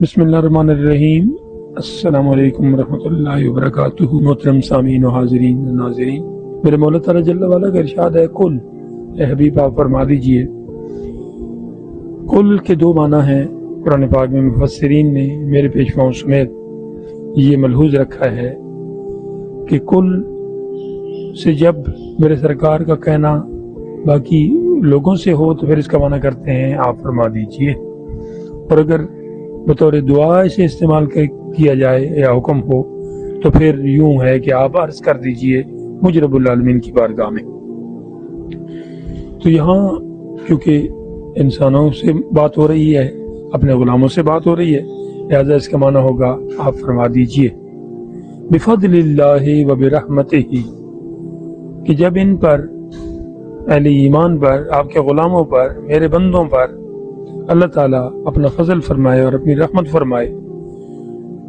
بسم اللہ الرحمن الرحیم۔ السلام علیکم ورحمۃ اللہ وبرکاتہ۔ محترم سامعین و حاضرین و ناظرین، میرے مولا تعالیٰ جل وعلا کا ارشاد ہے کل، اے حبیب آپ فرما دیجئے۔ کل کے دو معنی ہیں قرآن پاک میں، مفسرین نے میرے پیشواؤں سمیت یہ ملحوظ رکھا ہے کہ کل سے جب میرے سرکار کا کہنا باقی لوگوں سے ہو تو پھر اس کا معنی کرتے ہیں آپ فرما دیجئے، اور اگر بطور دعا اسے استعمال کیا جائے یا حکم ہو تو پھر یوں ہے کہ آپ عرض کر دیجئے مجھ رب العالمین کی بارگاہ میں۔ تو یہاں کیونکہ انسانوں سے بات ہو رہی ہے، اپنے غلاموں سے بات ہو رہی ہے، لہذا اس کا معنی ہوگا آپ فرما دیجئے بفضل اللہ و برحمتہ، کہ جب ان پر، اہل ایمان پر، آپ کے غلاموں پر، میرے بندوں پر اللہ تعالیٰ اپنا فضل فرمائے اور اپنی رحمت فرمائے،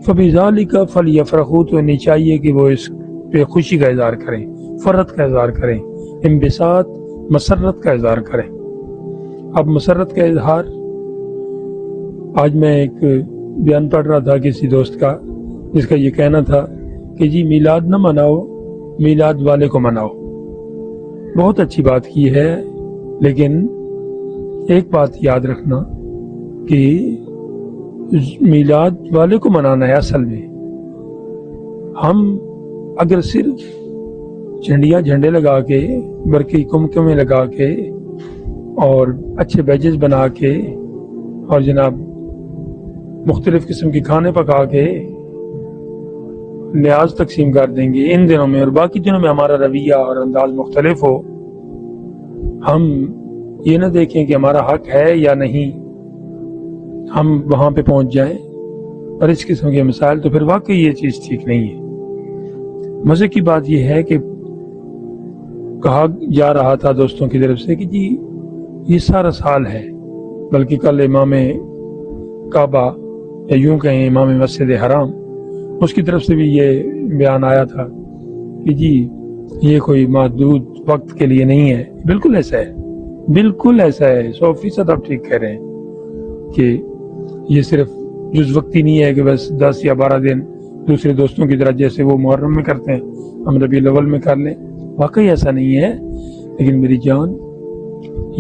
فَبِذَلِكَ فَلْيَفْرَحُوا، تو انہیں چاہیے کہ وہ اس پہ خوشی کا اظہار کریں، فرحت کا اظہار کریں، انبساط، مسرت کا اظہار کریں۔ اب مسرت کا اظہار، آج میں ایک بیان پڑھ رہا تھا کسی دوست کا، جس کا یہ کہنا تھا کہ جی میلاد نہ مناؤ، میلاد والے کو مناؤ۔ بہت اچھی بات کی ہے، لیکن ایک بات یاد رکھنا کہ میلاد والے کو منانا ہے اصل میں۔ ہم اگر صرف جھنڈے لگا کے، برقی کمکمیں لگا کے اور اچھے بیجز بنا کے اور جناب مختلف قسم کے کھانے پکا کے نیاز تقسیم کر دیں گے ان دنوں میں، اور باقی دنوں میں ہمارا رویہ اور انداز مختلف ہو، ہم یہ نہ دیکھیں کہ ہمارا حق ہے یا نہیں، ہم وہاں پہ پہنچ جائیں اور اس قسم کے مسائل، تو پھر واقعی یہ چیز ٹھیک نہیں ہے۔ مزے کی بات یہ ہے کہ کہا جا رہا تھا دوستوں کی طرف سے کہ جی یہ سارا سال ہے، بلکہ کل امام کعبہ یا یوں کہیں امام مسجد حرام، اس کی طرف سے بھی یہ بیان آیا تھا کہ جی یہ کوئی محدود وقت کے لیے نہیں ہے۔ بالکل ایسا ہے، بالکل ایسا ہے، 100% آپ ٹھیک کہہ رہے ہیں کہ یہ صرف جز وقتی نہیں ہے کہ بس 10 یا 12 دن دوسرے دوستوں کی طرح جیسے وہ محرم میں کرتے ہیں ہم ربیع الاول میں کر لیں، واقعی ایسا نہیں ہے۔ لیکن میری جان،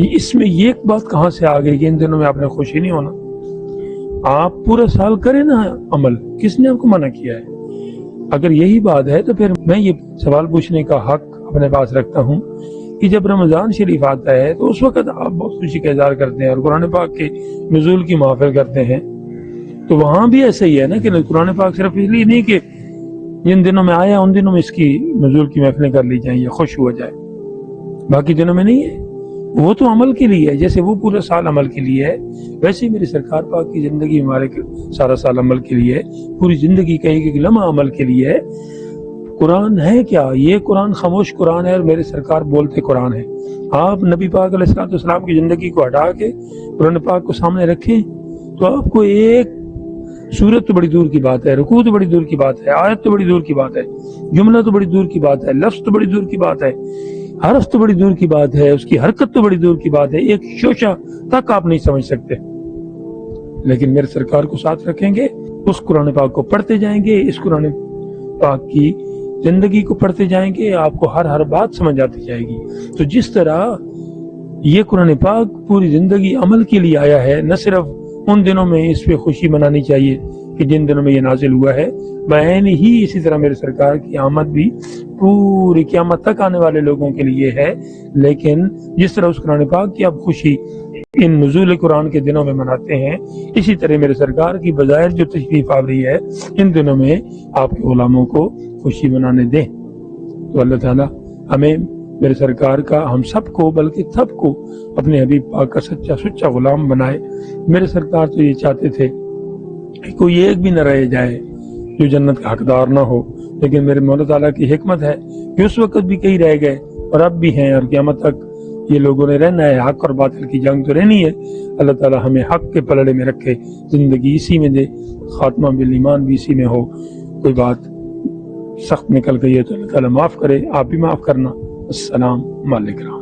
اس میں یہ ایک بات کہاں سے آ گئی کہ ان دنوں میں آپ نے خوشی نہیں ہونا؟ آپ پورا سال کریں نا عمل، کس نے آپ کو منع کیا ہے؟ اگر یہی بات ہے تو پھر میں یہ سوال پوچھنے کا حق اپنے پاس رکھتا ہوں کہ جب رمضان شریف آتا ہے تو اس وقت آپ بہت خوشی کا اظہار کرتے ہیں اور قرآن پاک کے نزول کی محافل کرتے ہیں، تو وہاں بھی ایسا ہی ہے نا کہ قرآن پاک صرف اس لیے نہیں کہ جن دنوں میں آیا ان دنوں میں اس کی نزول کی محفلیں کر لی جائیں یا خوش ہوا جائے، باقی دنوں میں نہیں ہے۔ وہ تو عمل کے لیے ہے، جیسے وہ پورا سال عمل کے لیے ہے، ویسے ہی میری سرکار پاک کی زندگی ہمارے سارا سال عمل کے لیے ہے، پوری زندگی کا ایک لمحہ عمل کے لیے ہے۔ قرآن ہے کیا؟ یہ قرآن خاموش قرآن ہے اور میرے سرکار بولتے قرآن ہے۔ آپ نبی پاک علیہ السلام کی زندگی کو ہٹا کے قرآن پاک کو سامنے رکھیں تو آپ کو ایک سورت تو بڑی دور کی بات ہے، رکوع تو بڑی دور کی بات ہے، آیت تو بڑی دور کی بات ہے، جملہ تو بڑی دور کی بات ہے، لفظ تو بڑی دور کی بات ہے، حرف تو بڑی دور کی بات ہے، اس کی حرکت تو بڑی دور کی بات ہے، ایک شوشہ تک آپ نہیں سمجھ سکتے۔ لیکن میرے سرکار کو ساتھ رکھیں گے، اس قرآن پاک کو پڑھتے جائیں گے، اس قرآن پاک کی زندگی کو پڑھتے جائیں گے، آپ کو ہر بات سمجھ آتی جائے گی۔ تو جس طرح یہ قرآن پاک پوری زندگی عمل کے لیے آیا ہے، نہ صرف ان دنوں میں اس پہ خوشی منانی چاہیے کہ جن دنوں میں یہ نازل ہوا ہے، بعین ہی اسی طرح میرے سرکار کی آمد بھی پوری قیامت تک آنے والے لوگوں کے لیے ہے۔ لیکن جس طرح اس قرآن پاک کی آپ خوشی ان نزول قرآن کے دنوں میں مناتے ہیں، اسی طرح میرے سرکار کی بظاہر جو تشریف آوری ہے ان دنوں میں آپ کے غلاموں کو خوشی منانے دیں۔ تو اللہ تعالیٰ ہمیں، میرے سرکار کا، ہم سب کو، بلکہ سب کو اپنے حبیب پاک کا سچا غلام بنائے۔ میرے سرکار تو یہ چاہتے تھے کہ کوئی ایک بھی نہ رہ جائے جو جنت کا حقدار نہ ہو، لیکن میرے مولا تعالیٰ کی حکمت ہے کہ اس وقت بھی کئی رہ گئے اور اب بھی ہیں، اور قیامت تک یہ لوگوں نے رہنا ہے، حق اور باطل کی جنگ تو رہنی ہے۔ اللہ تعالیٰ ہمیں حق کے پلڑے میں رکھے، زندگی اسی میں دے، خاتمہ بالایمان بھی اسی میں ہو۔ کوئی بات سخت نکل گئی ہے تو اللہ تعالیٰ معاف کرے، آپ بھی معاف کرنا۔ السلام علیکم۔